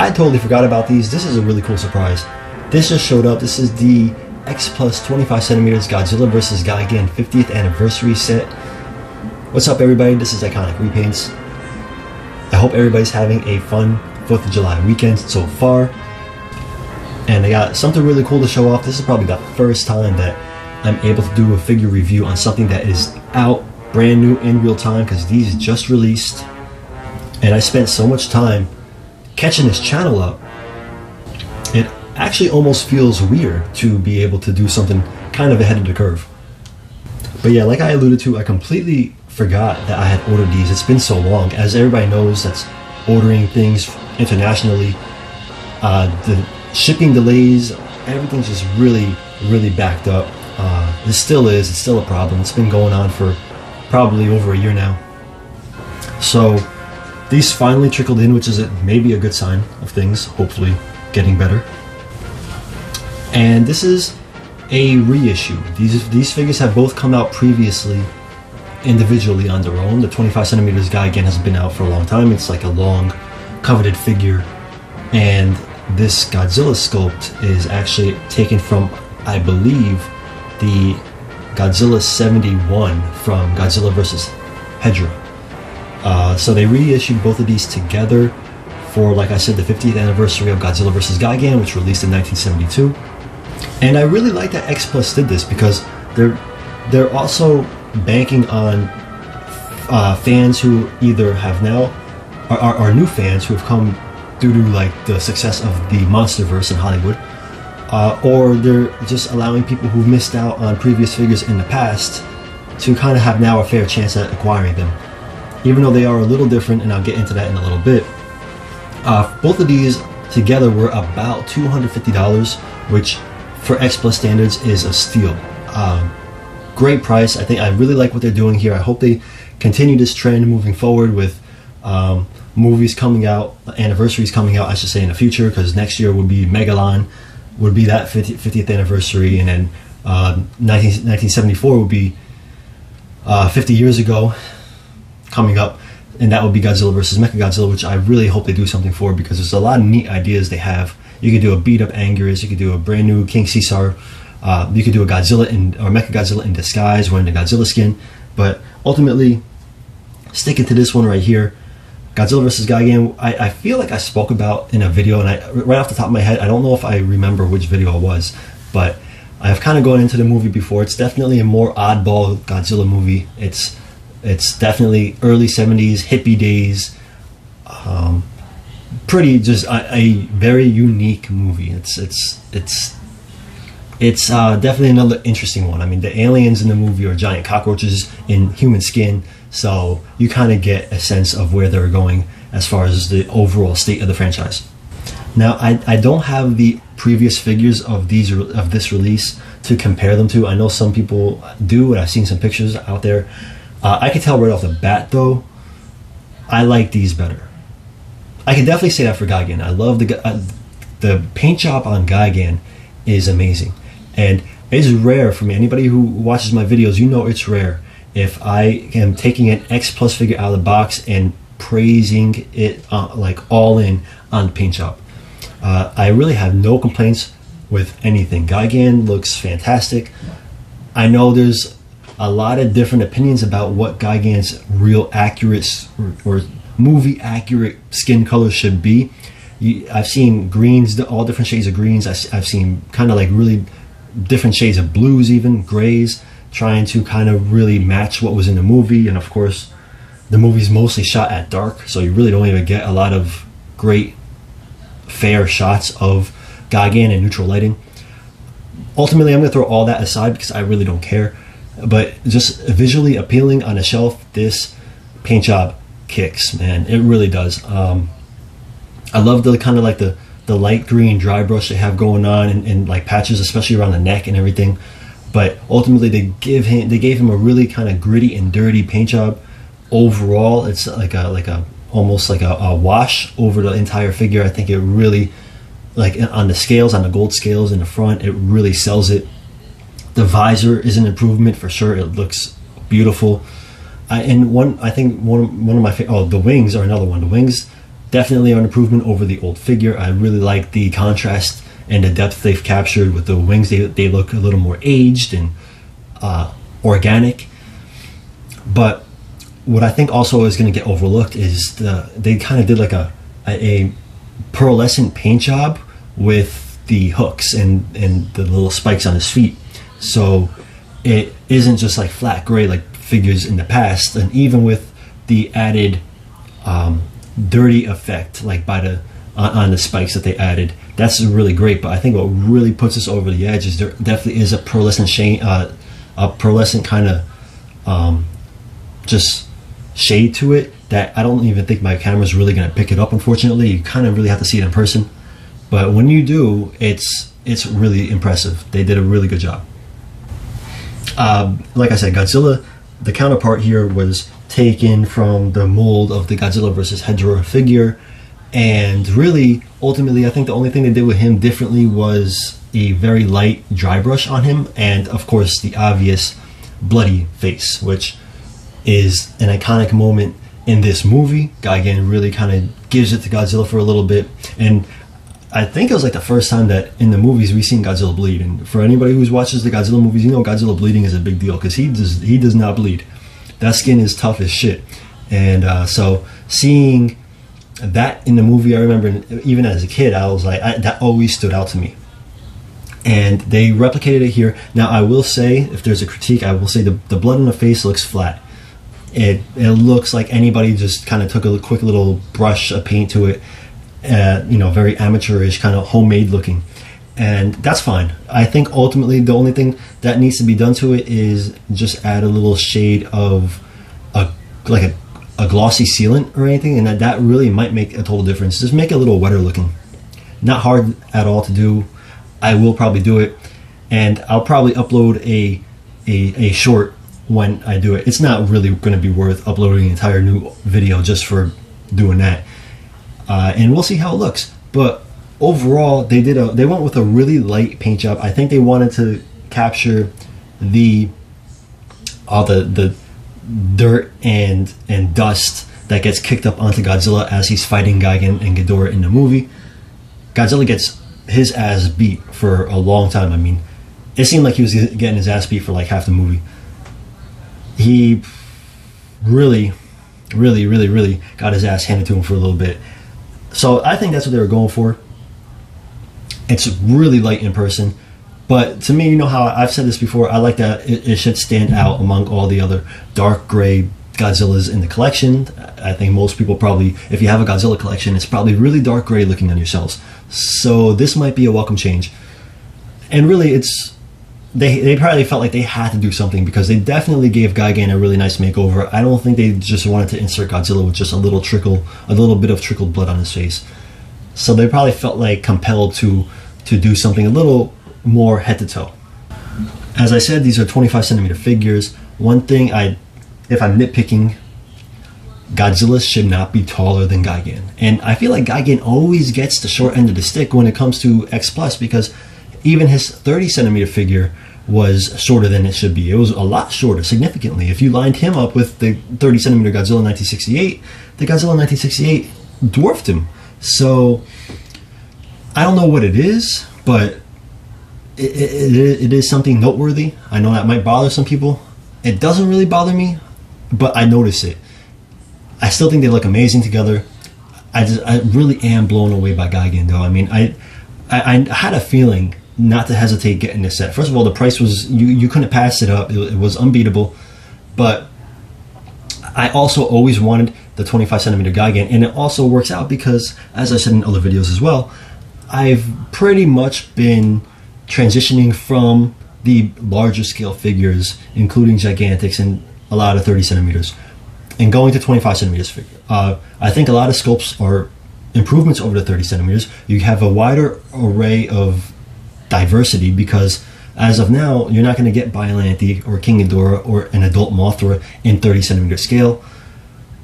I totally forgot about these. This is a really cool surprise. This just showed up. This is the X Plus 25 centimeters Godzilla vs. Gigan 50th anniversary set. What's up, everybody? This is Iconic Repaints. I hope everybody's having a fun 4th of July weekend so far. And I got something really cool to show off. This is probably the first time that I'm able to do a figure review on something that is out brand new in real time, because these just released. And I spent so much time catching this channel up. It actually almost feels weird to be able to do something kind of ahead of the curve. But yeah, like I alluded to, I completely forgot that I had ordered these. It's been so long. As everybody knows that's ordering things internationally, the shipping delays, everything's just really backed up. It's still a problem. It's been going on for probably over a year now. So these finally trickled in, which is maybe a good sign of things, hopefully getting better. And this is a reissue. These figures have both come out previously individually on their own. The 25 centimeters Gigan has been out for a long time. It's like a long coveted figure. And this Godzilla sculpt is actually taken from, I believe, the Godzilla 71 from Godzilla vs. Hedorah. So they reissued both of these together for, like I said, the 50th anniversary of Godzilla vs. Gigan, which released in 1972. And I really like that X Plus did this, because they're also banking on fans who either have now are new fans who have come due to like the success of the MonsterVerse in Hollywood, or they're just allowing people who missed out on previous figures in the past to kind of have now a fair chance at acquiring them, even though they are a little different, and I'll get into that in a little bit. Both of these together were about $250, which for X Plus standards is a steal. Great price. I really like what they're doing here. I hope they continue this trend moving forward with movies coming out, anniversaries coming out, I should say, in the future, because next year would be Megalon, would be that 50th anniversary, and then 1974 would be 50 years ago coming up, and that would be Godzilla vs. Mechagodzilla, which I really hope they do something for, because there's a lot of neat ideas they have. You could do a beat up Anguirus, you could do a brand new King Caesar, you could do a Godzilla or Mechagodzilla in disguise wearing the Godzilla skin. But ultimately, sticking to this one right here, Godzilla vs. Gigan, I feel like I spoke about in a video, and right off the top of my head, I don't know if I remember which video it was, but I've kind of gone into the movie before. It's definitely a more oddball Godzilla movie. It's definitely early 70s hippie days. Pretty just a very unique movie. It's definitely another interesting one. I mean, the aliens in the movie are giant cockroaches in human skin, so you kind of get a sense of where they're going as far as the overall state of the franchise. Now, I don't have the previous figures of this release to compare them to. I know some people do, and I've seen some pictures out there. I can tell right off the bat, though, I like these better. I can definitely say that for Gigan. I love the paint job on Gigan is amazing, and it's rare for me. Anybody who watches my videos, you know it's rare if I am taking an X Plus figure out of the box and praising it like all in on the paint job. I really have no complaints with anything. Gigan looks fantastic. I know there's a lot of different opinions about what Gigan's real accurate or movie accurate skin color should be. I've seen greens, all different shades of greens. I've seen kind of like really different shades of blues, even grays, trying to kind of really match what was in the movie. And of course, the movie's mostly shot at dark, so you really don't even get a lot of great fair shots of Gigan in neutral lighting. Ultimately, I'm going to throw all that aside because I really don't care. But just visually appealing on a shelf, this paint job kicks, man. It really does. I love the kind of like the light green dry brush they have going on and like patches, especially around the neck and everything. But ultimately, they gave him a really kind of gritty and dirty paint job. Overall, it's like almost like a wash over the entire figure. I think it really, like on the scales, on the gold scales in the front, it really sells it. The visor is an improvement for sure. It looks beautiful. I think one of my the wings are another one. The wings definitely an improvement over the old figure. I really like the contrast and the depth they've captured with the wings. They look a little more aged and organic. But what I think also is going to get overlooked is they kind of did like a pearlescent paint job with the hooks and the little spikes on his feet. So it isn't just like flat gray like figures in the past. And even with the added dirty effect, like on the spikes that they added, that's really great. But I think what really puts us over the edge is there definitely is a pearlescent shade, a pearlescent kind of just shade to it that I don't even think my camera's really going to pick it up. Unfortunately, you kind of really have to see it in person. But when you do, it's really impressive. They did a really good job. Like I said, Godzilla, the counterpart here was taken from the mold of the Godzilla vs. Hedorah figure, and really, ultimately, I think the only thing they did with him differently was a very light dry brush on him, and of course the obvious bloody face, which is an iconic moment in this movie. Gigan really kind of gives it to Godzilla for a little bit, and I think it was like the first time that in the movies we've seen Godzilla bleed. And for anybody who watches the Godzilla movies, you know Godzilla bleeding is a big deal because he does not bleed. That skin is tough as shit. And so seeing that in the movie, I remember even as a kid, I was like, that always stood out to me. And they replicated it here. Now I will say, if there's a critique, I will say the blood on the face looks flat. It looks like anybody just kind of took a quick little brush of paint to it. You know, very amateurish, kind of homemade looking, and that's fine. I think ultimately the only thing that needs to be done to it is just add a little shade of a glossy sealant or anything, and that really might make a total difference. Just make it a little wetter looking. Not hard at all to do. I will probably do it, and I'll probably upload a short when I do it. It's not really going to be worth uploading an entire new video just for doing that. And we'll see how it looks. But overall, they went with a really light paint job. I think they wanted to capture all the dirt and dust that gets kicked up onto Godzilla as he's fighting Gigan and Ghidorah in the movie. Godzilla gets his ass beat for a long time. I mean, it seemed like he was getting his ass beat for like half the movie. He really got his ass handed to him for a little bit. So I think that's what they were going for. It's really light in person, but to me, you know how I've said this before, I like that it should stand out among all the other dark gray Godzillas in the collection. I think most people probably, if you have a Godzilla collection, it's probably really dark gray looking on your shelves. So this might be a welcome change. And really, they probably felt like they had to do something because they definitely gave Gigan a really nice makeover. I don't think they just wanted to insert Godzilla with just a little bit of trickled blood on his face. So they probably felt like compelled to do something a little more head to toe. As I said, these are 25 centimeter figures. One thing if I'm nitpicking, Godzilla should not be taller than Gigan. And I feel like Gigan always gets the short end of the stick when it comes to X Plus, because even his 30 centimeter figure was shorter than it should be. It was a lot shorter, significantly. If you lined him up with the 30 centimeter Godzilla 1968, the Godzilla 1968 dwarfed him. So I don't know what it is, but it is something noteworthy. I know that might bother some people. It doesn't really bother me, but I notice it. I still think they look amazing together. I really am blown away by Gigan, though. I mean, I had a feeling not to hesitate getting this set. First of all, the price was, you couldn't pass it up. It was unbeatable. But I also always wanted the 25 centimeter Gigan, and it also works out because, as I said in other videos as well, I've pretty much been transitioning from the larger scale figures, including Gigantics and a lot of 30 centimeters, and going to 25 centimeters figure. I think a lot of sculpts are improvements over the 30 centimeters. You have a wider array of diversity because as of now, you're not going to get Biollante or King Ghidorah or an adult Mothra in 30 centimeter scale.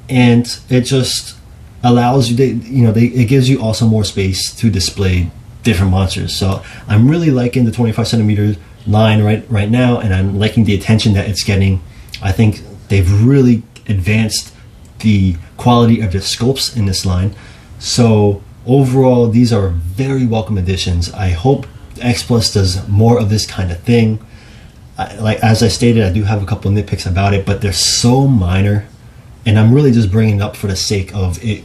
And it just allows you, it gives you also more space to display different monsters. So I'm really liking the 25 centimeter line right now, and I'm liking the attention that it's getting. I think they've really advanced the quality of the sculpts in this line. So overall, these are very welcome additions. I hope X Plus does more of this kind of thing. Like as I stated, I do have a couple of nitpicks about it, but they're so minor, and I'm really just bringing it up for the sake of it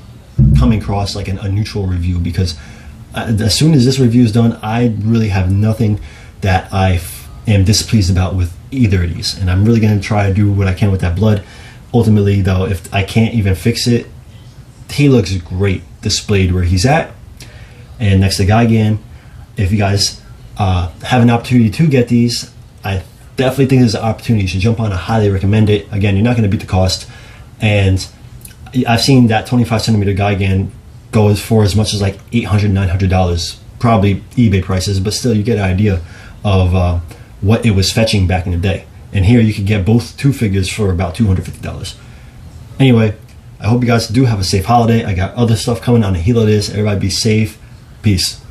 coming across like a neutral review, because as soon as this review is done, I really have nothing that I am displeased about with either of these, and I'm really going to try to do what I can with that blood. Ultimately though, if I can't even fix it, he looks great displayed where he's at and next to Gigan. If you guys have an opportunity to get these, I definitely think there's an opportunity. You should jump on. I highly recommend it. Again, you're not going to beat the cost, and I've seen that 25 centimeter Gigan go for as much as like $800, $900, probably eBay prices, but still you get an idea of what it was fetching back in the day. And here you can get both two figures for about $250. Anyway, I hope you guys do have a safe holiday. I got other stuff coming on the heel of this. Everybody be safe. Peace.